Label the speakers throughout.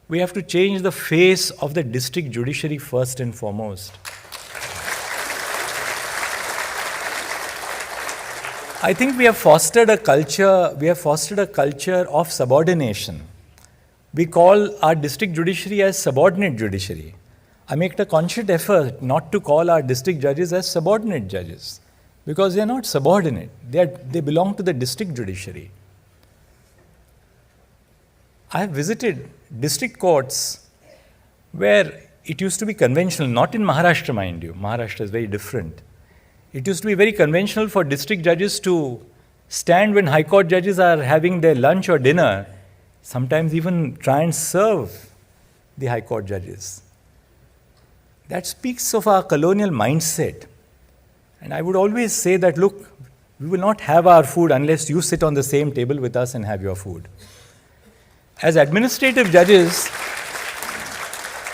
Speaker 1: We have to change the face of the district judiciary first and foremost. I think we have fostered a culture of subordination. We call our district judiciary as subordinate judiciary. I make a conscious effort not to call our district judges as subordinate judges, because they are not subordinate. They belong to the district judiciary. I have visited district courts where it used to be conventional, not in Maharashtra, mind you. Maharashtra is very different. It used to be very conventional for district judges to stand when high court judges are having their lunch or dinner, sometimes even try and serve the high court judges. That speaks of our colonial mindset. And I would always say that, look, we will not have our food unless you sit on the same table with us and have your food. As administrative judges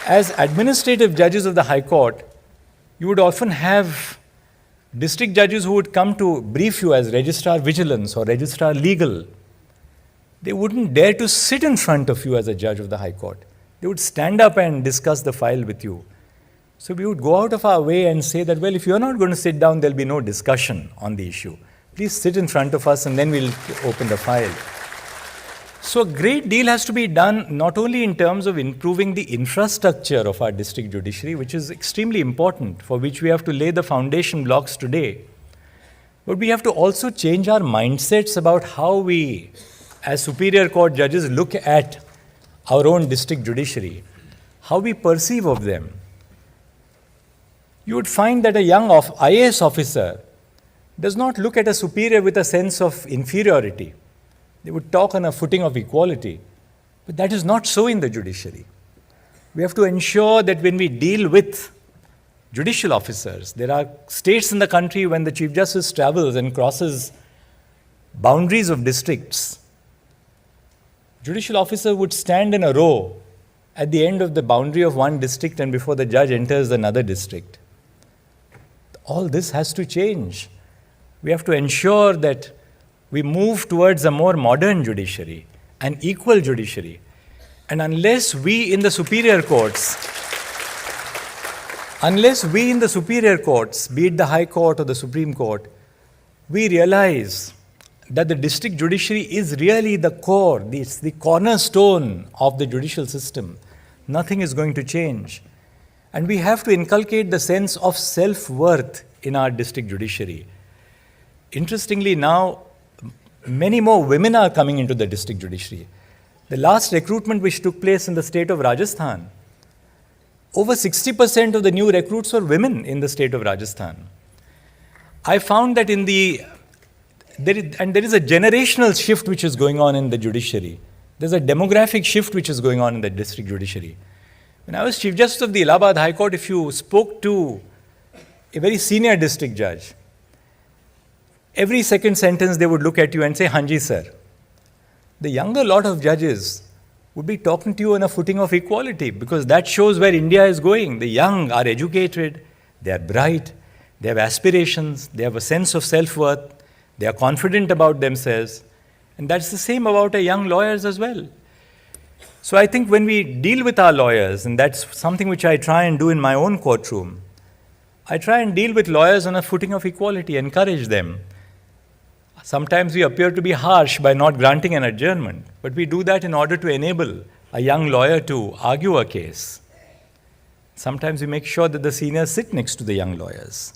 Speaker 1: of the High Court, you would often have district judges who would come to brief you as Registrar Vigilance or Registrar Legal. They wouldn't dare to sit in front of you as a judge of the High Court. They would stand up and discuss the file with you. So we would go out of our way and say that, well, if you're not going to sit down, there'll be no discussion on the issue. Please sit in front of us and then we'll open the file. So a great deal has to be done not only in terms of improving the infrastructure of our district judiciary, which is extremely important, for which we have to lay the foundation blocks today, but we have to also change our mindsets about how we, as superior court judges, look at our own district judiciary, how we perceive of them. You would find that a young IAS officer does not look at a superior with a sense of inferiority. They would talk on a footing of equality. But that is not so in the judiciary. We have to ensure that when we deal with judicial officers, there are states in the country when the Chief Justice travels and crosses boundaries of districts, judicial officer would stand in a row at the end of the boundary of one district and before the judge enters another district. All this has to change. We have to ensure that we move towards a more modern judiciary, an equal judiciary. And unless we in the superior courts, be it the High Court or the Supreme Court, we realize that the district judiciary is really the core, it's the cornerstone of the judicial system, nothing is going to change. And we have to inculcate the sense of self-worth in our district judiciary. Interestingly, now, many more women are coming into the district judiciary. The last recruitment which took place in the state of Rajasthan, over 60% of the new recruits were women in the state of Rajasthan. I found that there is a generational shift which is going on in the judiciary. There's a demographic shift which is going on in the district judiciary. When I was Chief Justice of the Allahabad High Court, if you spoke to a very senior district judge, every second sentence they would look at you and say, "Hanji, sir." The younger lot of judges would be talking to you on a footing of equality, because that shows where India is going. The young are educated, they are bright, they have aspirations, they have a sense of self-worth, they are confident about themselves. And that's the same about our young lawyers as well. So I think when we deal with our lawyers, and that's something which I try and do in my own courtroom, I try and deal with lawyers on a footing of equality, encourage them. Sometimes we appear to be harsh by not granting an adjournment, but we do that in order to enable a young lawyer to argue a case. Sometimes we make sure that the seniors sit next to the young lawyers.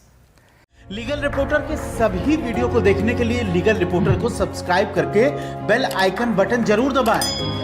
Speaker 2: Legal reporter के सभी video को देखने के लिए legal reporter को subscribe करके bell icon button जरूर दबाएं।